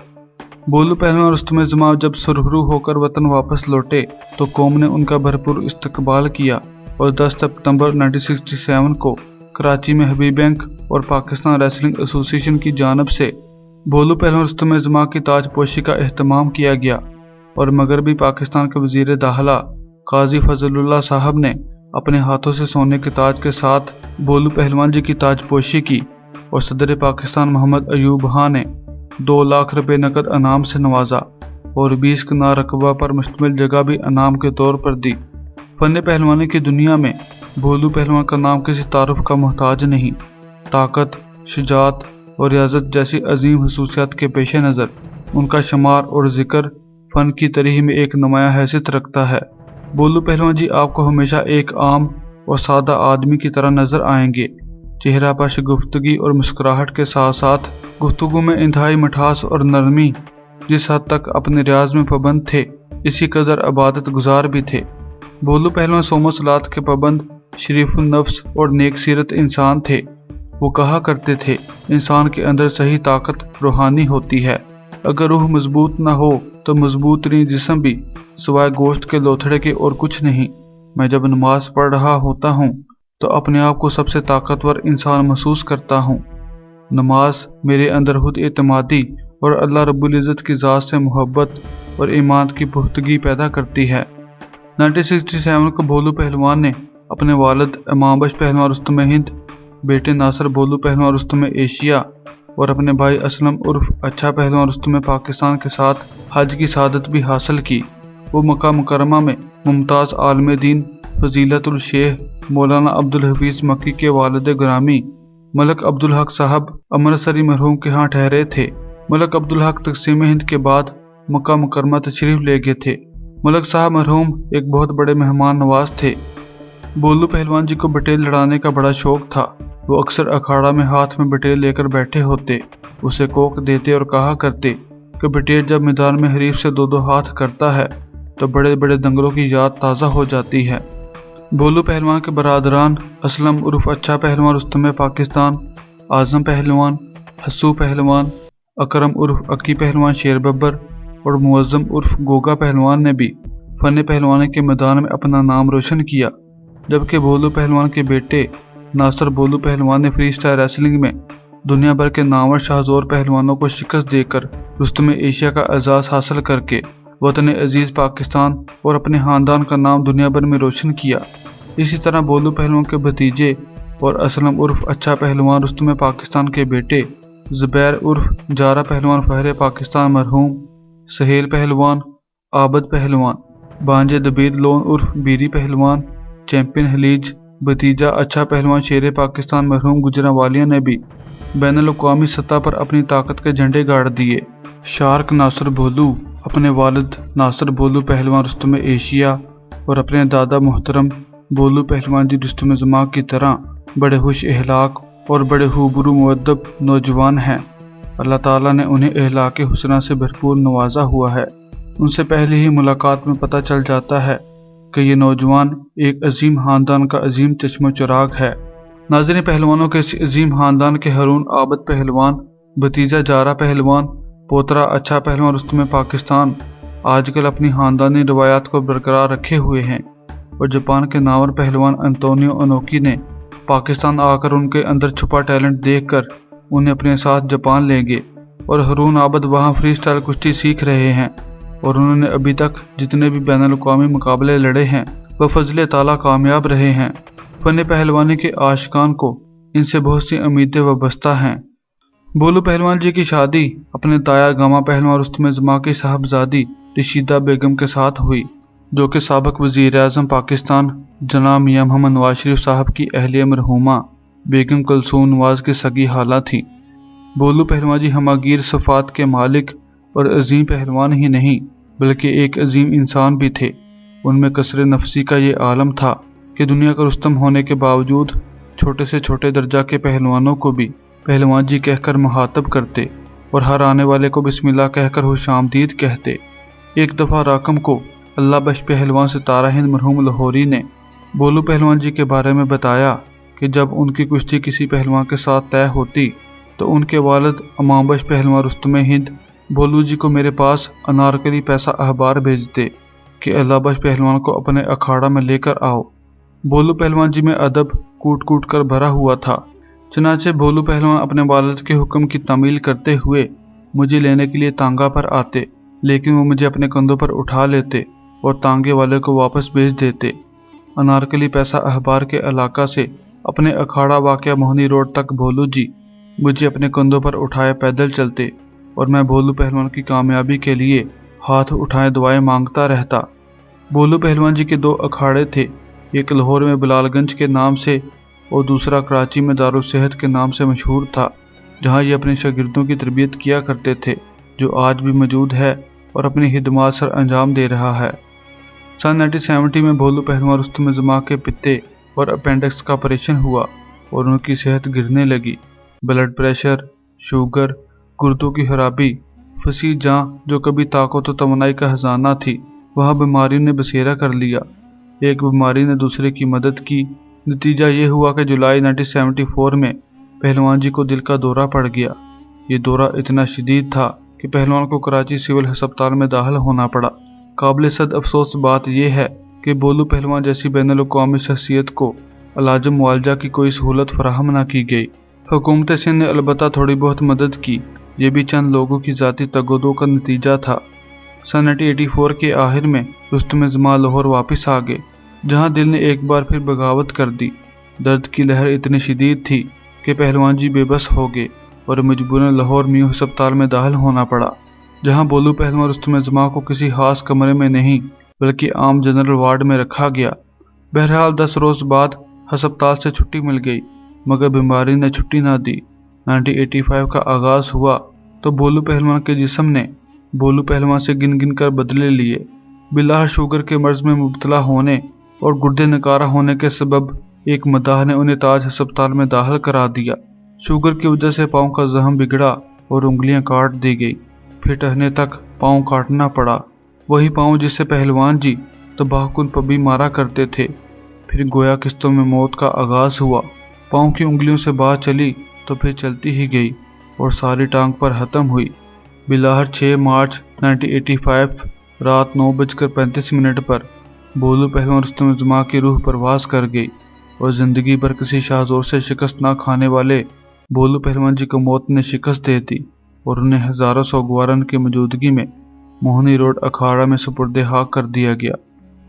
भोलू पहलवान रुस्तम जमा जब सुरखरू होकर वतन वापस लौटे तो कौम ने उनका भरपूर इस्तकबाल किया और 10 सितंबर 1967 को कराची में हबीब बैंक और पाकिस्तान रेसलिंग एसोसिएशन की जानिब से भोलू पहलवान रुस्तम जमा की ताजपोशी का एहतमाम किया गया और मगरबी पाकिस्तान के वजीर दाखिला काजी फजलुल्लाह साहब ने अपने हाथों से सोने के ताज के साथ भोलू पहलवान जी की ताजपोशी की और सदर पाकिस्तान मोहम्मद अयूब खान ने 2 लाख रुपए नकद इनाम से नवाजा। और 20 कनार रकबा पर मुश्तमिल जगह भी इनाम के तौर पर दी। फन पहलवानी की दुनिया में भोलू पहलवान का नाम किसी तारुफ का मोहताज नहीं। ताकत, शुजात और रियाजत जैसी अजीम खसूसियात के पेश नज़र उनका शुमार और जिक्र फन की तरीह में एक नुमाया हैसियत रखता है। भोलू पहलवान जी आपको हमेशा एक आम और सादा आदमी की तरह नजर आएंगे। चेहरा पर शगुफ्तगी और मुस्कुराहट के साथ साथ गुफ्तगू में इंतहाई मिठास और नरमी। जिस हद तक अपने रियाज में पाबंद थे, इसी कदर इबादत गुजार भी थे। भोलू पहलवान सोमो सलात के पाबंद, शरीफुल नफ्स और नेक सीरत इंसान थे। वो कहा करते थे, इंसान के अंदर सही ताकत रूहानी होती है। अगर रूह मजबूत न हो तो मजबूत तरीन जिस्म भी सिवाय गोश्त के लोथड़े के और कुछ नहीं। मैं जब नमाज पढ़ रहा होता हूँ तो अपने आप को सबसे ताकतवर इंसान महसूस करता हूँ। नमाज मेरे अंदर खुद एतमादी और अल्लाह रब्बुल इज़्ज़त की ज़ात से मोहब्बत और ईमान की पुख्तगी पैदा करती है। 1967 को भोलू पहलवान ने अपने वालिद इमाम बख्श पहलवान रुस्तम हिंद, बेटे नासिर भोलू पहलवान रुस्तम एशिया और अपने भाई असलम उर्फ अच्छा पहलवान रुस्तम पाकिस्तान के साथ हज की सआदत भी हासिल की। वो मक्का मुकरमा में मुमताज़ आलम दीन फजीलतुल शेख मौलाना अब्दुल हफीज मक्की के वालिद ग्रामी मलक अब्दुल हक साहब अमृतसरी मरहूम के यहाँ ठहरे थे। मलक अब्दुल हक तकसीम हिंद के बाद मक्का मुकरमा तशरीफ ले गए थे। मलक साहब मरहूम एक बहुत बड़े मेहमान नवाज थे। भोलू पहलवान जी को बटेर लड़ाने का बड़ा शौक था। वो अक्सर अखाड़ा में हाथ में बटेर लेकर बैठे होते, उसे कोक देते और कहा करते कि बटेर जब मैदान में हरीफ से दो हाथ करता है तो बड़े बड़े दंगलों की याद ताज़ा हो जाती है। भोलू पहलवान के बरादरान असलम उर्फ अच्छा पहलवान रुस्तम पाकिस्तान, आजम पहलवान, हस्सू पहलवान, अकरम उर्फ अक्की पहलवान शेर बब्बर और मुअज्जम उर्फ गोगा पहलवान ने भी फन पहलवानी के मैदान में अपना नाम रोशन किया। जबकि भोलू पहलवान के बेटे नासिर भोलू पहलवान ने फ्री स्टाइल रेसलिंग में दुनिया भर के नामवर शाहजोर पहलवानों को शिकस्त देकर रुस्तम एशिया का एजाज़ हासिल करके वतन अजीज़ पाकिस्तान और अपने खानदान का नाम दुनिया भर में रोशन किया। इसी तरह भोलू पहलवान के भतीजे और असलम उर्फ अच्छा पहलवान रुस्तम पाकिस्तान के बेटे ज़ुबैर उर्फ जारा पहलवान फहरे पाकिस्तान मरहूम, सहेल पहलवान, आबद पहलवान, बांजे दबीर लोन उर्फ बीरी पहलवान, चैंपियन हलीज भतीजा अच्छा पहलवान शेर पाकिस्तान मरहूम गुजरावालिया ने भी बैनुल-अक़वामी सतह पर अपनी ताकत के झंडे गाड़ दिए। शार्क नासिर भोलू अपने वालिद नासिर भोलू पहलवान रुस्तम एशिया और अपने दादा मोहतरम भोलू पहलवान जी रुस्तम जमा की तरह बड़े खुश अहलाक और बड़े खूबरू मुअद्दब नौजवान हैं। अल्लाह ताला ने उन्हें अहलाक हुस्ना से भरपूर नवाजा हुआ है। उनसे पहले ही मुलाकात में पता चल जाता है कि ये नौजवान एक अजीम खानदान का अजीम चश्मो चिराग है। नाज़रीन, पहलवानों के इस अजीम खानदान के हारून आबद पहलवान, भतीजा जारा पहलवान, पोतरा अच्छा पहलवान रुस्तम पाकिस्तान आजकल अपनी खानदानी रवायात को बरकरार रखे हुए हैं और जापान के नामवर पहलवान अंतोनियो ओनोकी ने पाकिस्तान आकर उनके अंदर छुपा टैलेंट देखकर उन्हें अपने साथ जापान ले गए और हारून आबद वहां फ्री स्टाइल कुश्ती सीख रहे हैं और उन्होंने अभी तक जितने भी बैनुल-अक़वामी मुकाबले लड़े हैं वह फजले ताला कामयाब रहे हैं। फन पहलवानी के आशिकान को इनसे बहुत सी उम्मीदें वाबस्ता हैं। भोलू पहलवान जी की शादी अपने ताया गामा पहलवान रुस्तम जमा की साहबजादी रशीदा बेगम के साथ हुई, जो कि साबिक वज़ीर-ए-आज़म पाकिस्तान जनाब मियां मोहम्मद नवाज शरीफ साहब की अहलिया मरहूमा बेगम कुलसूम नवाज की सगी हाला थी। भोलू पहलवान जी हमागीर सफ़ात के मालिक और अजीम पहलवान ही नहीं बल्कि एक अजीम इंसान भी थे। उनमें कसरे नफसी का ये आलम था कि दुनिया का रुस्तम होने के बावजूद छोटे से छोटे दर्जा के पहलवानों को भी पहलवान जी कहकर मुखातब करते और हर आने वाले को बिस्मिल्लाह कहकर खुशामदीद कहते। एक दफ़ा राकम को अल्लाह बख्श पहलवान सितारा हिंद मरहूम लाहौरी ने भोलू पहलवान जी के बारे में बताया कि जब उनकी कुश्ती किसी पहलवान के साथ तय होती तो उनके वालिद इमाम बख्श पहलवान रुस्तम हिंद भोलू जी को मेरे पास अनारकली पैसा अखबार भेजते कि अल्लाह बख्श पहलवान को अपने अखाड़ा में लेकर आओ। भोलू पहलवान जी में अदब कूट कूट कर भरा हुआ था। चनाचे भोलू पहलवान अपने वालिद के हुक्म की तामील करते हुए मुझे लेने के लिए तांगा पर आते, लेकिन वो मुझे अपने कंधों पर उठा लेते और तांगे वाले को वापस भेज देते। अनारकली पैसा अखबार के इलाका से अपने अखाड़ा वाक़या मोहनी रोड तक भोलू जी मुझे अपने कंधों पर उठाए पैदल चलते और मैं भोलू पहलवान की कामयाबी के लिए हाथ उठाए दुआएं मांगता रहता। भोलू पहलवान जी के 2 अखाड़े थे, एक लाहौर में बिलालगंज के नाम से और दूसरा कराची में दारुल सेहत के नाम से मशहूर था, जहां ये अपने शागिर्दों की तरबियत किया करते थे, जो आज भी मौजूद है और अपनी खिदमत सर अंजाम दे रहा है। सन 1970 में भोलू पहलवान रुस्तम जमा के पित्ते और अपेंडिक्स का ऑपरेशन हुआ और उनकी सेहत गिरने लगी। ब्लड प्रेशर, शुगर, गुर्दों की खराबी, फसी जां जो कभी ताकत और तमन्नाई का खजाना थी, वह बीमारी ने बसेरा कर लिया। एक बीमारी ने दूसरे की मदद की। नतीजा ये हुआ कि जुलाई 1974 में पहलवान जी को दिल का दौरा पड़ गया। ये दौरा इतना शदीद था कि पहलवान को कराची सिविल अस्पताल में दाखिल होना पड़ा। काबिल सद अफसोस बात यह है कि भोलू पहलवान जैसी बैनुल-अक़वामी शख्सियत को इलाज मुआवजा की कोई सहूलत फराहम न की गई। हुकूमत सिंध ने अलबत्ता थोड़ी बहुत मदद की, ये भी चंद लोगों की ज़ाती तगोदो का नतीजा था। सन 1984 के आखिर में रुस्तम जमा लाहौर वापस आ गए, जहां दिल ने एक बार फिर बगावत कर दी। दर्द की लहर इतनी शदीद थी कि पहलवान जी बेबस हो गए और मजबूरन लाहौर म्यू अस्पताल में दाखिल होना पड़ा, जहां भोलू पहलवान रुस्तम जमा को किसी खास कमरे में नहीं बल्कि आम जनरल वार्ड में रखा गया। बहरहाल 10 रोज़ बाद अस्पताल से छुट्टी मिल गई, मगर बीमारी ने छुट्टी ना दी। 1985 का आगाज हुआ तो भोलू पहलवान के जिस्म ने भोलू पहलवान से गिन गिन कर बदले लिए। बिलाह शुगर के मर्ज में मुब्तला होने और गुर्दे नकारा होने के सबब एक मदाह ने उन्हें ताज अस्पताल में दाखिल करा दिया। शुगर की वजह से पाँव का जख्म बिगड़ा और उंगलियां काट दी गई, फिर टहने तक पाँव काटना पड़ा। वही पाँव जिससे पहलवान जी तबाहकुन पबी मारा करते थे। फिर गोया किस्तों में मौत का आगाज हुआ। पाँव की उंगलियों से बात चली तो फिर चलती ही गई और सारी टांग पर खत्म हुई। बिलाहर 6 मार्च 1985 रात 9:35 पर भोलू पहलवान रुस्तम जमा की रूह परवास कर गई और जिंदगी भर किसी शाहजोर से शिकस्त ना खाने वाले भोलू पहलवान जी को मौत ने शिकस्त दे दी और उन्हें हजारों सौगवारन की मौजूदगी में मोहनी रोड अखाड़ा में सुपुर्दे खाक कर दिया गया।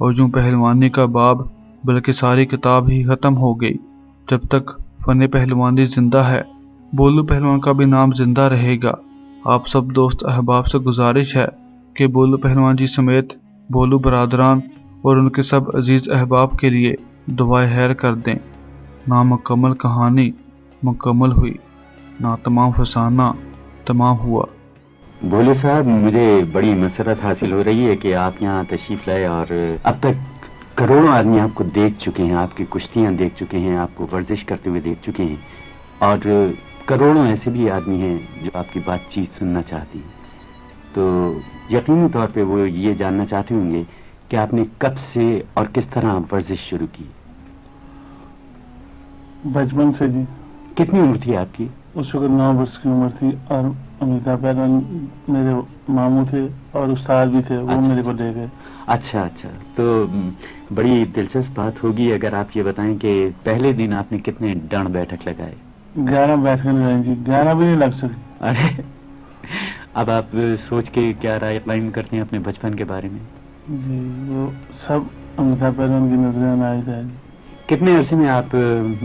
और यूं पहलवानी का बाब बल्कि सारी किताब ही खत्म हो गई। जब तक फन पहलवानी जिंदा है, भोलू पहलवान का भी नाम जिंदा रहेगा। आप सब दोस्त अहबाब से गुजारिश है कि भोलू पहलवान जी समेत भोलू बरादरान और उनके सब अजीज अहबाब के लिए दुआए खैर कर दें। ना मुकम्मल कहानी मुकम्मल हुई, ना तमाम फसाना तमाम हुआ। भोलू साहब, मुझे बड़ी मसरत हासिल हो रही है कि आप यहाँ तशरीफ लाए और अब तक करोड़ों आदमी आपको देख चुके हैं, आपकी कुश्तियाँ देख चुके हैं, आपको वर्जिश करते हुए देख चुके हैं और करोड़ों ऐसे भी आदमी हैं जो आपकी बातचीत सुनना चाहती हैं। तो यकीनी तौर पे वो ये जानना चाहते होंगे कि आपने कब से और किस तरह वर्जिश शुरू की? बचपन से जी। कितनी उम्र थी आपकी? उस वक्त 9 वर्ष की उम्र थी और अमिताभ पहलवान मेरे मामू थे और उस्ताद भी थे, वो मेरे को ले गए। अच्छा, तो बड़ी दिलचस्प बात होगी अगर आप ये बताएं कि पहले दिन आपने कितने डांड बैठक लगाए? 11 बैठक लगाई जी, 11 भी नहीं लग सकी। अरे, अब आप सोच के क्या राय कायम करते हैं अपने बचपन के बारे में? जी, वो सब अमिताभ पहलवान की नजरें में आए थे। कितने अरसे में आप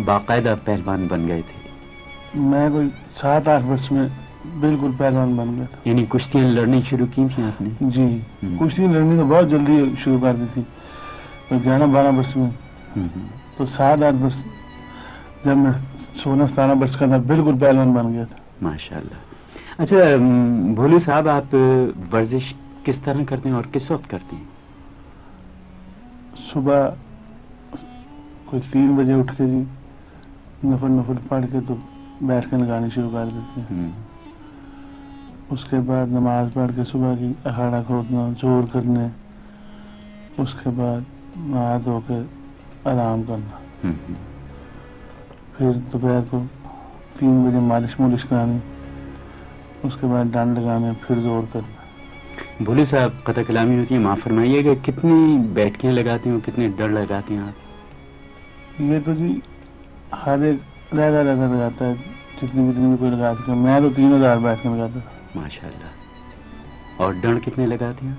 बाकायदा पहलवान बन गए थे? मैं कोई 7-8 वर्ष में बिल्कुल पहलवान बन गया था। यानी कुश्तियाँ लड़नी शुरू की थी आपने? जी, कुश्ती लड़नी तो बहुत जल्दी शुरू कर दी थी, पर 11-12 वर्ष में। तो 7-8 वर्ष जब मैं 16-17 वर्ष का था, बिल्कुल पहलवान बन गया था। माशाल्लाह। अच्छा भोलू साहब, आप वर्जिश किस तरह करते हैं और किस वक्त करते हैं? सुबह कोई 3 बजे उठ के जी नफल पढ़ के तो बैठ के लगानी शुरू कर देते हैं। उसके बाद नमाज पढ़ के सुबह की अखाड़ा खोदना, जोर करने, उसके बाद नहा धो के आराम करना, फिर दोपहर को 3 बजे मालिश करानी, उसके बाद डांड लगाने, फिर जोर करना। भोलू साहब, कथा कलामी होती है, माफ फरमाइएगा, कितनी बैठकें लगाते हैं, कितने डर लगाते हैं आप? ये तो जी हर एक रहता लगाता है, जितनी भी कोई लगा सके। मैं तो 3000 बैठकें लगाता था। माशाल्लाह। और डंड कितने लगाते हैं?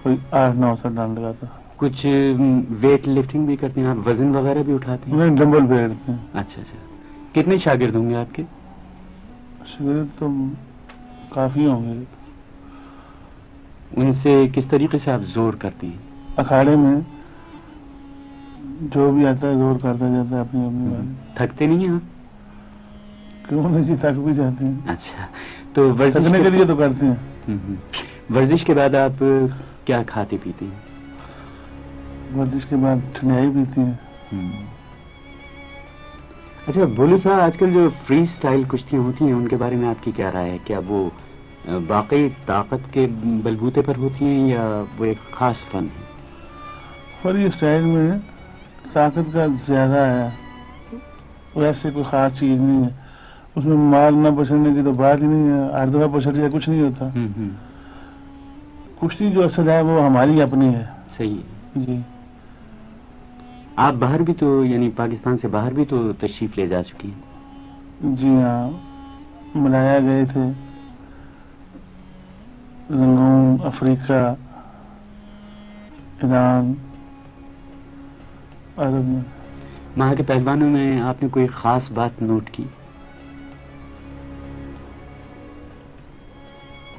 कोई 8-9 डंड लगाता। कुछ वेट लिफ्टिंग भी करते हैं आप? वजन वगैरह भी उठाते हैं? नहीं, डंबल फेरते हैं। अच्छा। कितने शागिर्द होंगे आपके? शागिर्द तो काफी होंगे, ان سے کس طریقے سے آپ زور کرتی ہیں؟ اکھاڑے میں جو بھی آتا ہے زور کرتا جاتا ہے اپنی اپنی بات. تھکتے نہیں ہیں آپ؟ کیوں نہیں جی، تھک بھی جاتے ہیں. اچھا، تو ورزش تھکنے کے لیے تو کرتے ہیں. ورزش کے بعد آپ کیا کھاتے پیتے ہیں؟ ورزش کے بعد ٹھنڈائی پیتی ہیں. اچھا بھولو صاحب، آج کل جو فری سٹائل کشتیاں ہوتی ہیں ان کے بارے میں آپ کی کیا رائے ہے؟ کیا وہ واقعی طاقت کے بلبوتے پر ہوتی ہیں یا وہ ایک خاص فن ہے؟ فری اسٹائل میں طاقت کا زیادہ ہے، ویسے کوئی خاص چیز نہیں ہے. اس میں مال نہ پچھڑنے کی تو بات ہی نہیں ہے. ہر دفعہ پچھڑ جائے کچھ نہیں ہوتا. کشتی جو اصل ہے وہ ہماری اپنی ہے. صحیح ہے. جی آپ باہر بھی تو، یعنی پاکستان سے باہر بھی تو تشریف لے جا چکی ہیں. جی ہاں، ملایا گئے تھے، زنگون، افریقہ، ایران، عرب میں. وہاں کے پہلوانوں میں آپ نے کوئی خاص بات نوٹ کی؟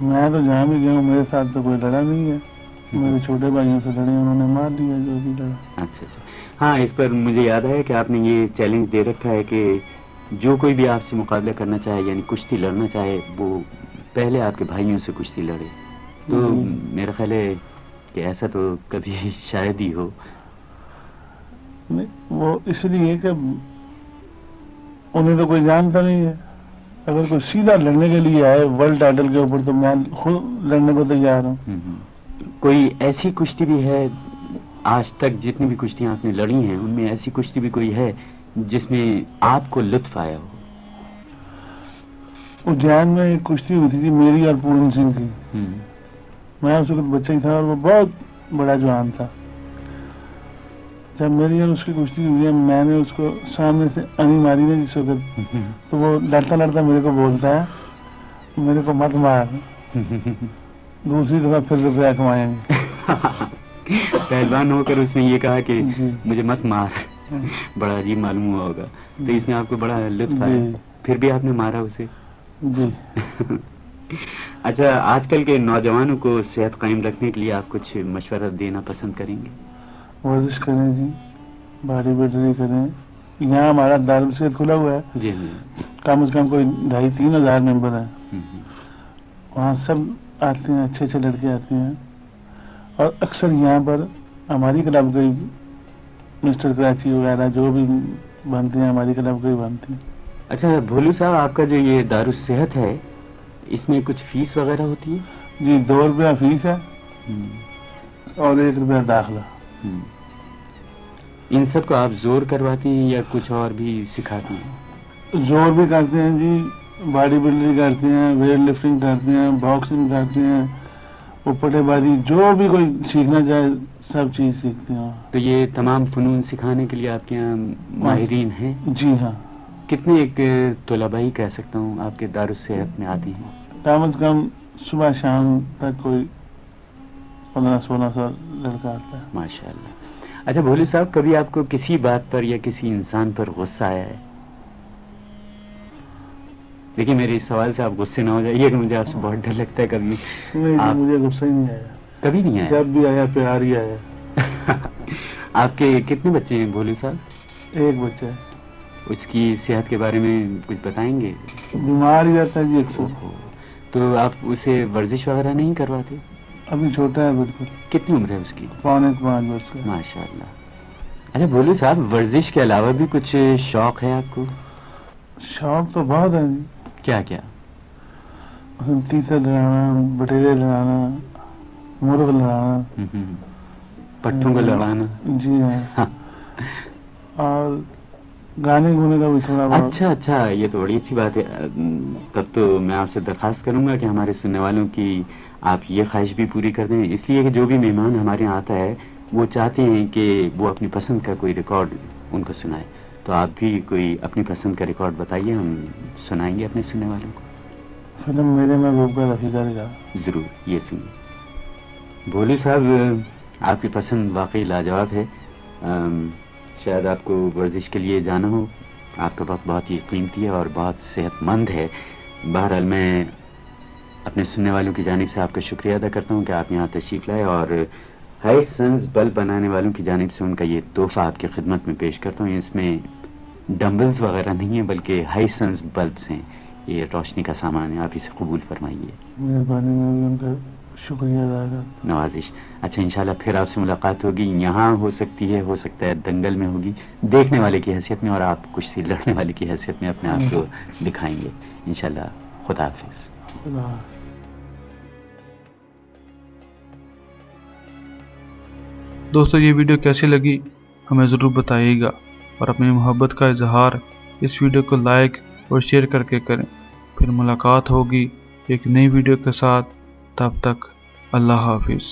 میں تو جہاں بھی گیا ہوں میرے ساتھ تو کوئی لڑا نہیں ہے. میرے چھوٹے بھائیوں سے لڑے، انہوں نے مار دیا جو بھی لڑا. اچھا اچھا. ہاں، اس پر مجھے یاد ہے کہ آپ نے یہ چیلنج دے رکھا ہے کہ جو کوئی بھی آپ سے مقابلہ کرنا چاہے، یعنی کشتی لڑنا چاہے، وہ پہلے آپ کے بھائیوں سے کشتی لڑے. تو میرا خیال ہے کہ ایسا تو کبھی شاید ہی ہو. نہیں، وہ اس لیے کہ انہیں تو کوئی جانتا نہیں ہے. اگر کوئی سیدھا لڑنے کے لیے آئے ورلڈ ٹائٹل کے اوپر تو میں خود لڑنے کو تیار ہوں. کوئی ایسی کشتی بھی ہے آج تک جتنی بھی کشتیاں آپ نے لڑی ہیں ان میں ایسی کشتی بھی کوئی ہے جس میں آپ کو لطف آیا ہو؟ اجین میں ایک کشتی ہوتی تھی میری اور پورن سنگھ کی. میں اس وقت بچہ ہی تھا اور وہ بہت بڑا جوان تھا. جب میری اور اس کی کشتی ہوئی ہے، میں نے اس کو سامنے سے انی ماری نا جس وقت، تو وہ لڑتا لڑتا میرے کو بولتا ہے میرے کو مت مار، دوسری دفعہ پھر روپیہ کمائیں گے. پہلوان ہو کر اس نے یہ کہا کہ مجھے مت مار. بڑا عجیب معلوم ہوا ہوگا. تو اس میں آپ کو بڑا لطف آیا، پھر بھی آپ نے مارا اسے. جی. اچھا، آج کل کے نوجوانوں کو صحت قائم رکھنے کے لیے آپ کچھ مشورہ دینا پسند کریں گے؟ ورزش کریں جی، باڈی بلڈری کریں. یہاں ہمارا دارالصحت کھلا ہوا ہے. جی جی. کم از کم کوئی 2,500-3 ہزار ممبر ہیں. وہاں سب آتے ہیں، اچھے اچھے لڑکے آتے ہیں. اور اکثر یہاں پر ہماری کلب کے مسٹر کراچی وغیرہ جو بھی بنتے ہیں ہماری کلب کے ہی بنتے ہیں. اچھا بھولو صاحب، آپ کا جو یہ دارالصحت ہے اس میں کچھ فیس وغیرہ ہوتی ہے؟ جی 2 روپیہ فیس ہے اور 1 روپیہ داخلہ. ان سب کو آپ زور کرواتی ہیں یا کچھ اور بھی سکھاتی ہیں؟ زور بھی کرتے ہیں جی، باڈی بلڈری کرتے ہیں، ویٹ لفٹنگ کرتے ہیں، باکسنگ کرتے ہیں، اپٹے بازی، جو بھی کوئی سیکھنا چاہے سب چیز سیکھتے ہیں. تو یہ تمام فنون سکھانے کے لیے آپ کے یہاں ماہرین ہیں؟ جی ہاں. کتنے ایک طلباء ہی کہہ سکتا ہوں آپ کے دارالصحت میں آتی ہیں؟ کم از کم صبح شام تک کوئی 15-16 لڑکا آتا ہے. ماشاء اللہ. اچھا بھولو صاحب، کبھی آپ کو کسی بات پر یا کسی انسان پر غصہ آیا ہے؟ دیکھیے میرے اس سوال سے آپ غصے نہ ہو جائیے کہ مجھے آپ سے بہت ڈر لگتا ہے. کبھی نہیں، مجھے غصہ ہی نہیں آیا. کبھی نہیں آیا؟ جب بھی آیا پیار ہی آیا. آپ کے کتنے بچے ہیں بھولو صاحب؟ 1 بچہ ہے. اس کی صحت کے بارے میں کچھ بتائیں گے؟ بیمار ہی رہتا ہے جی اکثر. تو آپ اسے ورزش وغیرہ نہیں کرواتے؟ ابھی چھوٹا ہے بالکل. کتنی عمر ہے اس کی؟ 4.5 برس کا. ماشاء اللہ. اچھا بھولو صاحب، ورزش کے علاوہ بھی کچھ شوق ہے آپ کو؟ شوق تو بہت ہے جی. کیا کیا؟ تیسر لڑانا، بٹیرے لڑانا، مرغ لڑانا، پٹھوں کو لڑانا. جی ہاں. اور گانے گونے کا بھی تھوڑا بہت. اچھا، یہ تو بڑی اچھی بات ہے. تب تو میں آپ سے درخواست کروں گا کہ ہمارے سننے والوں کی آپ یہ خواہش بھی پوری کر دیں. اس لیے کہ جو بھی مہمان ہمارے یہاں آتا ہے وہ چاہتے ہیں کہ وہ اپنی پسند کا کوئی ریکارڈ ان کو سنائے. تو آپ بھی کوئی اپنی پسند کا ریکارڈ بتائیے، ہم سنائیں گے اپنے سننے والوں کو. فلم میرے محبوب کا رفیقہ کا. ضرور، یہ سنیے. بھولو صاحب، آپ کی پسند واقعی لاجواب ہے. شاید آپ کو ورزش کے لیے جانا ہو. آپ کا وقت بہت ہی قیمتی ہے اور بہت صحت مند ہے. بہرحال میں اپنے سننے والوں کی جانب سے آپ کا شکریہ ادا کرتا ہوں کہ آپ یہاں تشریف لائے، اور ہائسنس بلب بنانے والوں کی جانب سے ان کا یہ تحفہ آپ کی خدمت میں پیش کرتا ہوں۔ اس میں ڈمبلز وغیرہ نہیں ہیں بلکہ ہائسنس بلبس ہیں، یہ روشنی کا سامان ہے، آپ اسے قبول فرمائیے۔ مہربانی میں بھی ان کا شکریہ ادا کرتا ہوں۔ نوازش۔ اچھا انشاءاللہ پھر آپ سے ملاقات ہوگی، یہاں ہو سکتی ہے، ہو سکتا ہے دنگل میں ہوگی، دیکھنے والے کی حیثیت میں، اور آپ کشتی لڑنے والے کی حیثیت میں اپنے آپ کو دکھائیں گے انشاءاللہ۔ خدا حافظ۔ خدا حافظ۔ دوستو یہ ویڈیو کیسی لگی ہمیں ضرور بتائیے گا، اور اپنی محبت کا اظہار اس ویڈیو کو لائک اور شیئر کر کے کریں۔ پھر ملاقات ہوگی ایک نئی ویڈیو کے ساتھ، تب تک اللہ حافظ۔